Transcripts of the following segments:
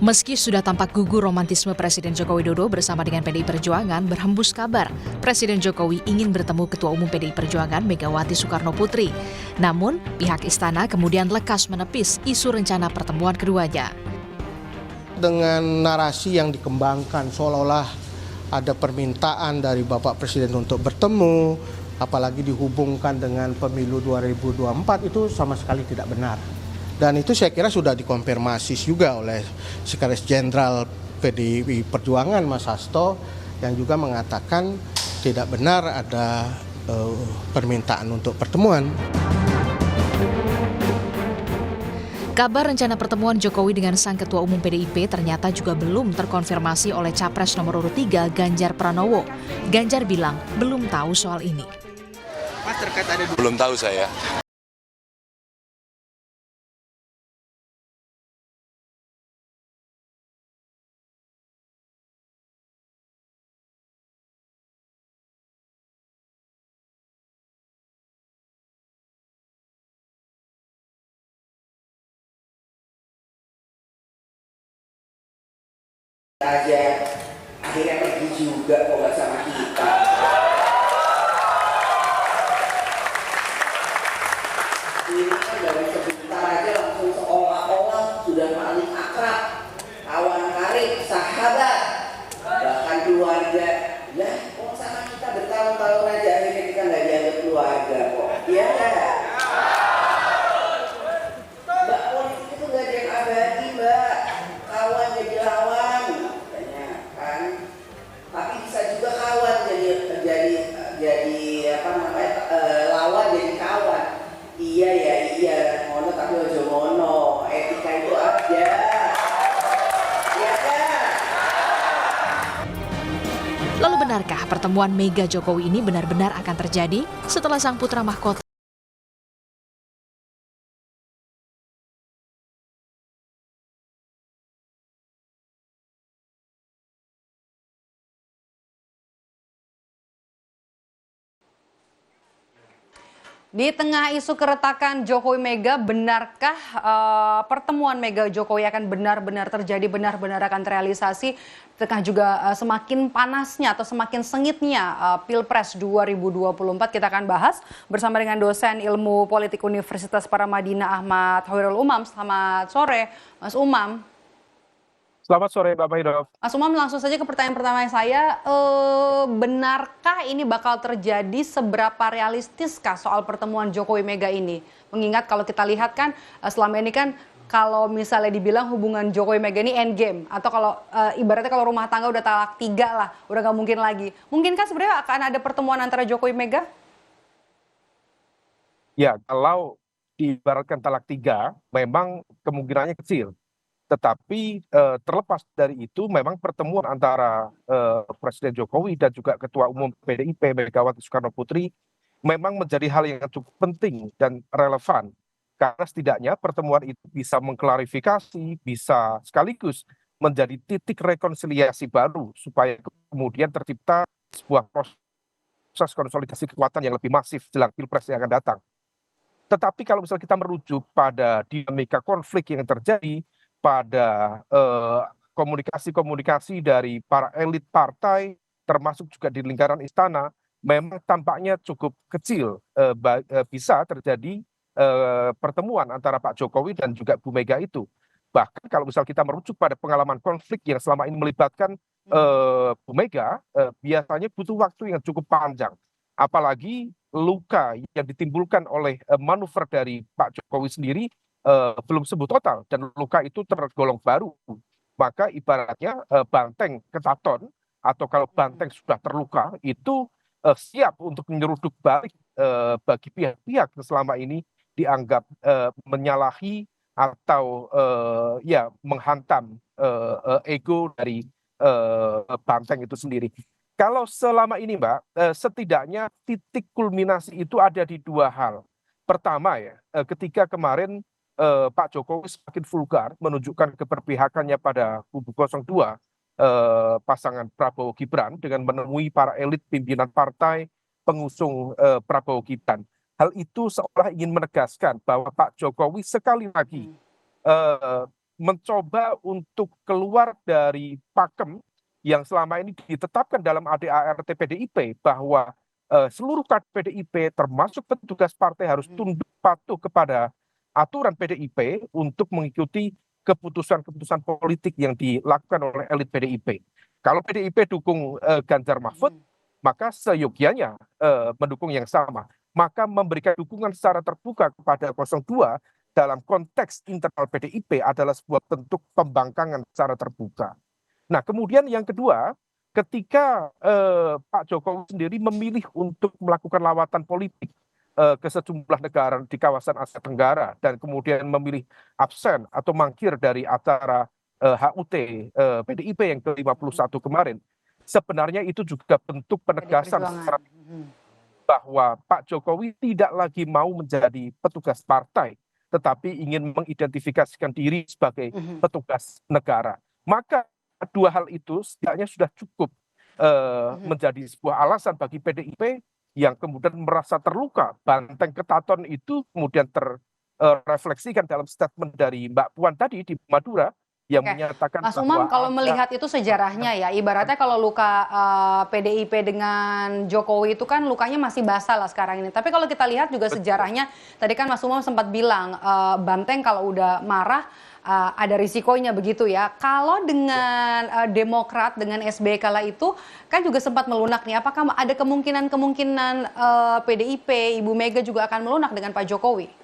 Meski sudah tampak gugur romantisme Presiden Joko Widodo bersama dengan PDI Perjuangan, berhembus kabar Presiden Jokowi ingin bertemu Ketua Umum PDI Perjuangan Megawati Soekarno Putri. Namun, pihak istana kemudian lekas menepis isu rencana pertemuan keduanya. Dengan narasi yang dikembangkan seolah-olah ada permintaan dari Bapak Presiden untuk bertemu, apalagi dihubungkan dengan pemilu 2024, itu sama sekali tidak benar. Dan itu saya kira sudah dikonfirmasi juga oleh Sekretaris Jenderal PDI Perjuangan Mas Hasto, yang juga mengatakan tidak benar ada permintaan untuk pertemuan. Kabar rencana pertemuan Jokowi dengan sang Ketua Umum PDIP ternyata juga belum terkonfirmasi oleh Capres nomor urut 3 Ganjar Pranowo. Ganjar bilang belum tahu soal ini. Mas, terkait ada belum tahu saya. Aja akhirnya pergi juga kok nggak sama kita. Ini kan dari sebentar aja langsung seolah-olah sudah paling akrab, kawan karib, sahabat, bahkan keluarga. Ya, kok sama kita bertahun-tahun aja akhirnya kita nggak dianggap keluarga kok. Iya kan? Mbak, politik itu nggak ada yang abadi, Mbak. Kawan jadi lawan. Tapi bisa juga kawan jadi apa namanya, lawan jadi kawan. Iya ya iya, ngono tapi ojo ngono, etika itu aja. Iya kan? Lalu benarkah pertemuan Mega Jokowi ini benar-benar akan terjadi setelah sang putra mahkota Di tengah isu keretakan Jokowi Mega, benarkah pertemuan Mega Jokowi akan benar-benar terjadi, benar-benar akan terrealisasi? Tengah juga semakin panasnya atau semakin sengitnya Pilpres 2024, kita akan bahas bersama dengan dosen ilmu politik Universitas Paramadina Ahmad Hoirul Umam. Selamat sore, Mas Umam. Selamat sore, Mbak Mahidov. Mas Umam, langsung saja ke pertanyaan pertama saya. Benarkah ini bakal terjadi, seberapa realistiskah soal pertemuan Jokowi Mega ini? Mengingat kalau kita lihat kan selama ini kan kalau misalnya dibilang hubungan Jokowi Mega ini endgame, atau kalau ibaratnya kalau rumah tangga udah talak 3 lah, udah nggak mungkin lagi. Mungkinkah sebenarnya akan ada pertemuan antara Jokowi Mega? Ya, kalau diibaratkan talak 3, memang kemungkinannya kecil. Tetapi terlepas dari itu, memang pertemuan antara Presiden Jokowi dan juga Ketua Umum PDIP Megawati Soekarno Putri memang menjadi hal yang cukup penting dan relevan. Karena setidaknya pertemuan itu bisa mengklarifikasi, bisa sekaligus menjadi titik rekonsiliasi baru supaya kemudian tercipta sebuah proses konsolidasi kekuatan yang lebih masif jelang Pilpres yang akan datang. Tetapi kalau misalnya kita merujuk pada dinamika konflik yang terjadi, pada komunikasi-komunikasi dari para elit partai, termasuk juga di lingkaran istana, memang tampaknya cukup kecil bisa terjadi pertemuan antara Pak Jokowi dan juga Bu Mega itu. Bahkan kalau misal kita merujuk pada pengalaman konflik yang selama ini melibatkan Bu Mega, biasanya butuh waktu yang cukup panjang. Apalagi luka yang ditimbulkan oleh manuver dari Pak Jokowi sendiri belum sembuh total, dan luka itu tergolong baru. Maka ibaratnya banteng ketaton, atau kalau banteng sudah terluka, itu siap untuk menyeruduk balik bagi pihak-pihak yang selama ini dianggap menyalahi atau ya menghantam ego dari banteng itu sendiri. Kalau selama ini, Mbak, setidaknya titik kulminasi itu ada di 2 hal. Pertama ya, ketika kemarin Pak Jokowi semakin vulgar menunjukkan keberpihakannya pada kubu 02, pasangan Prabowo Gibran, dengan menemui para elit pimpinan partai pengusung Prabowo Gibran. Hal itu seolah ingin menegaskan bahwa Pak Jokowi sekali lagi mencoba untuk keluar dari pakem yang selama ini ditetapkan dalam ADART PDIP bahwa seluruh kader PDIP termasuk petugas partai harus tunduk patuh kepada aturan PDIP untuk mengikuti keputusan-keputusan politik yang dilakukan oleh elit PDIP. Kalau PDIP dukung Ganjar Mahfud, maka seyogianya mendukung yang sama. Maka memberikan dukungan secara terbuka kepada 02 dalam konteks internal PDIP adalah sebuah bentuk pembangkangan secara terbuka. Nah, kemudian yang kedua, ketika Pak Jokowi sendiri memilih untuk melakukan lawatan politik ke sejumlah negara di kawasan Asia Tenggara dan kemudian memilih absen atau mangkir dari acara HUT PDIP yang ke-51 kemarin, sebenarnya itu juga bentuk penegasan bahwa Pak Jokowi tidak lagi mau menjadi petugas partai, tetapi ingin mengidentifikasikan diri sebagai petugas negara. Maka dua hal itu setidaknya sudah cukup menjadi sebuah alasan bagi PDIP yang kemudian merasa terluka. Banteng Ketaton itu kemudian terrefleksikan dalam statement dari Mbak Puan tadi di Madura yang menyatakan Mas Umam, kalau melihat itu sejarahnya ya, ibaratnya kalau luka PDIP dengan Jokowi itu kan lukanya masih basah lah sekarang ini. Tapi kalau kita lihat juga sejarahnya, tadi kan Mas Umam sempat bilang Banteng kalau udah marah ada risikonya begitu ya. Kalau dengan Demokrat, dengan SBY kala itu kan juga sempat melunak nih. Apakah ada kemungkinan PDIP, Ibu Mega juga akan melunak dengan Pak Jokowi?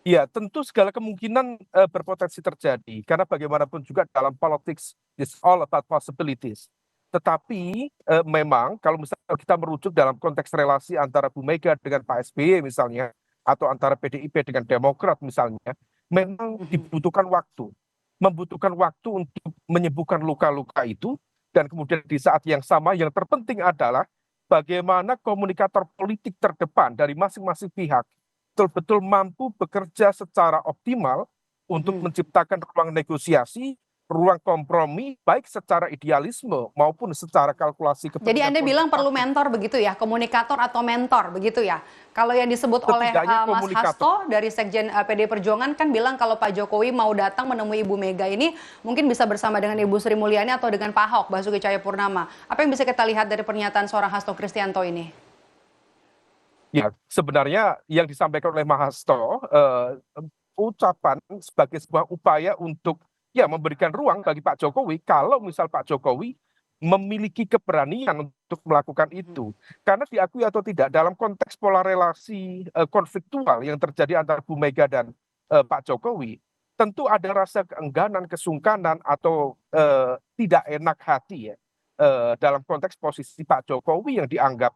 Ya, tentu segala kemungkinan berpotensi terjadi. Karena bagaimanapun juga dalam politics, it's all about possibilities. Tetapi memang kalau misalnya kita merujuk dalam konteks relasi antara Bu Mega dengan Pak SBY misalnya, atau antara PDIP dengan Demokrat misalnya, memang dibutuhkan waktu. Membutuhkan waktu untuk menyembuhkan luka-luka itu, dan kemudian di saat yang sama yang terpenting adalah bagaimana komunikator politik terdepan dari masing-masing pihak betul-betul mampu bekerja secara optimal untuk menciptakan ruang negosiasi, ruang kompromi, baik secara idealisme maupun secara kalkulasi kepentingan. Jadi Anda bilang perlu mentor begitu ya, komunikator atau mentor begitu ya. Kalau yang disebut oleh Mas Hasto dari Sekjen PD Perjuangan kan bilang kalau Pak Jokowi mau datang menemui Ibu Mega ini mungkin bisa bersama dengan Ibu Sri Mulyani atau dengan Pak Ahok, Basuki Cahayapurnama. Apa yang bisa kita lihat dari pernyataan seorang Hasto Kristianto ini? Ya, sebenarnya yang disampaikan oleh Mas Hasto ucapan sebagai sebuah upaya untuk ya memberikan ruang bagi Pak Jokowi kalau misal Pak Jokowi memiliki keberanian untuk melakukan itu. Karena diakui atau tidak dalam konteks pola relasi konfliktual yang terjadi antara Bu Mega dan Pak Jokowi, tentu ada rasa keengganan, kesungkanan atau tidak enak hati ya dalam konteks posisi Pak Jokowi yang dianggap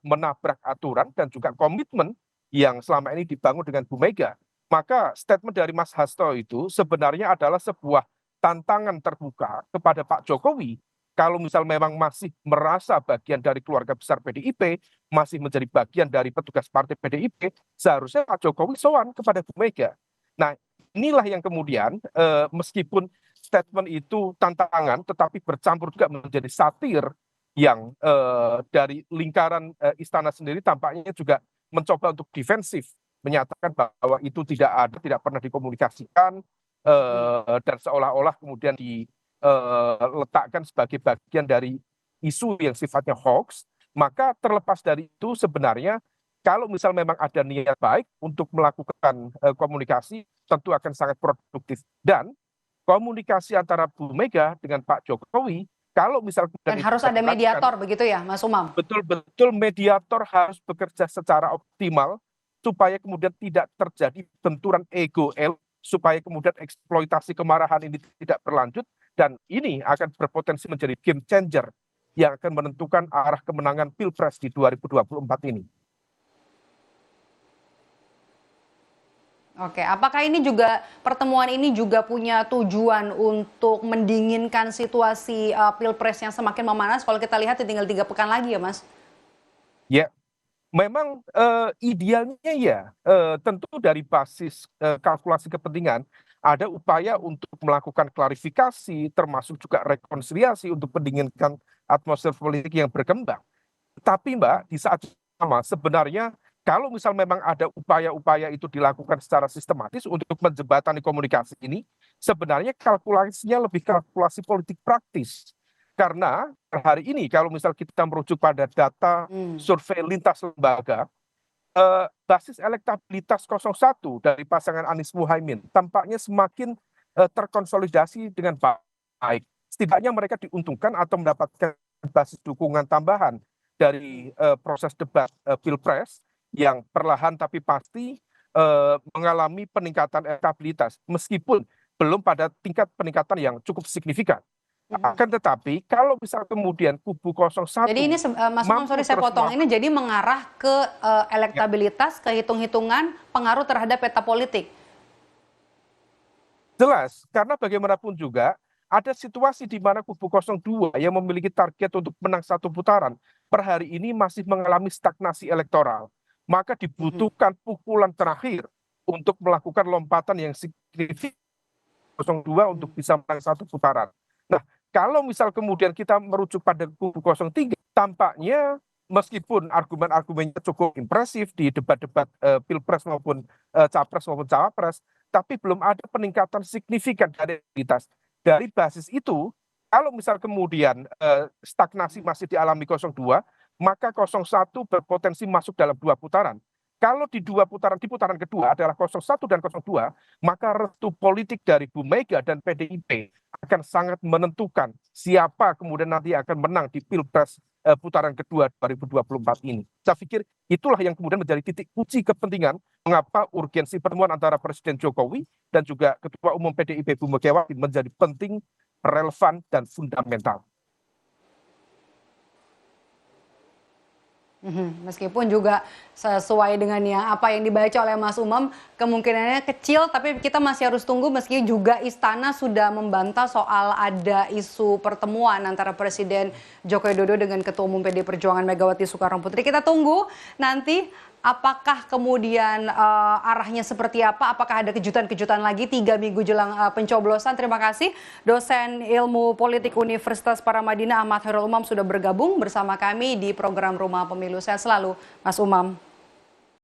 menabrak aturan dan juga komitmen yang selama ini dibangun dengan Bu Mega. Maka statement dari Mas Hasto itu sebenarnya adalah sebuah tantangan terbuka kepada Pak Jokowi. Kalau misal memang masih merasa bagian dari keluarga besar PDIP, masih menjadi bagian dari petugas partai PDIP, seharusnya Pak Jokowi sowan kepada Bu Mega. Nah, inilah yang kemudian meskipun statement itu tantangan, tetapi bercampur juga menjadi satir yang dari lingkaran istana sendiri tampaknya juga mencoba untuk defensif, menyatakan bahwa itu tidak ada, tidak pernah dikomunikasikan, dan seolah-olah kemudian diletakkan sebagai bagian dari isu yang sifatnya hoax. Maka terlepas dari itu sebenarnya kalau misal memang ada niat baik untuk melakukan komunikasi, tentu akan sangat produktif. Dan komunikasi antara Bu Mega dengan Pak Jokowi, kalau misal dan harus ada mediator begitu ya, Mas Umam? Betul-betul mediator harus bekerja secara optimal supaya kemudian tidak terjadi benturan ego, supaya kemudian eksploitasi kemarahan ini tidak berlanjut, dan ini akan berpotensi menjadi game changer yang akan menentukan arah kemenangan Pilpres di 2024 ini. Oke, apakah ini juga pertemuan ini juga punya tujuan untuk mendinginkan situasi Pilpres yang semakin memanas? Kalau kita lihat tinggal 3 pekan lagi ya, Mas? Ya, memang idealnya ya tentu dari basis kalkulasi kepentingan ada upaya untuk melakukan klarifikasi, termasuk juga rekonsiliasi untuk mendinginkan atmosfer politik yang berkembang. Tapi Mbak, di saat sama sebenarnya Kalau misal memang ada upaya-upaya itu dilakukan secara sistematis untuk menjembatani komunikasi ini, sebenarnya kalkulasinya lebih kalkulasi politik praktis. Karena per hari ini kalau misal kita merujuk pada data survei lintas lembaga, basis elektabilitas 01 dari pasangan Anies Muhaimin tampaknya semakin terkonsolidasi dengan baik. Setidaknya mereka diuntungkan atau mendapatkan basis dukungan tambahan dari proses debat Pilpres yang perlahan tapi pasti mengalami peningkatan elektabilitas meskipun belum pada tingkat peningkatan yang cukup signifikan. Akan tetapi kalau misal kemudian kubu 01 Jadi ini Mas Umam, sorry saya potong, ini jadi mengarah ke elektabilitas, ke hitung-hitungan pengaruh terhadap peta politik. Jelas, karena bagaimanapun juga ada situasi di mana kubu 02 yang memiliki target untuk menang satu putaran per hari ini masih mengalami stagnasi elektoral. Maka dibutuhkan pukulan terakhir untuk melakukan lompatan yang signifikan 02 untuk bisa menang satu putaran. Nah, kalau misal kemudian kita merujuk pada kubu 03, tampaknya meskipun argumen-argumennya cukup impresif di debat-debat Pilpres maupun Capres maupun Cawapres, tapi belum ada peningkatan signifikan dari elektabilitas. Dari basis itu, kalau misal kemudian stagnasi masih dialami 02, maka 01 berpotensi masuk dalam 2 putaran. Kalau di 2 putaran, di putaran kedua adalah 01 dan 02, maka restu politik dari Bu Mega dan PDIP akan sangat menentukan siapa kemudian nanti akan menang di Pilpres putaran kedua 2024 ini. Saya pikir itulah yang kemudian menjadi titik uji kepentingan mengapa urgensi pertemuan antara Presiden Jokowi dan juga Ketua Umum PDIP Bu Megawati menjadi penting, relevan, dan fundamental. Meskipun juga sesuai dengan apa yang dibaca oleh Mas Umam, kemungkinannya kecil, tapi kita masih harus tunggu meski juga Istana sudah membantah soal ada isu pertemuan antara Presiden Joko Widodo dengan Ketua Umum PD Perjuangan Megawati Soekarno Putri. Kita tunggu nanti apakah kemudian arahnya seperti apa, apakah ada kejutan-kejutan lagi 3 minggu jelang pencoblosan. Terima kasih dosen ilmu politik Universitas Paramadina Ahmad Khairul Umam sudah bergabung bersama kami di program Rumah Pemilu. Sehat selalu Mas Umam.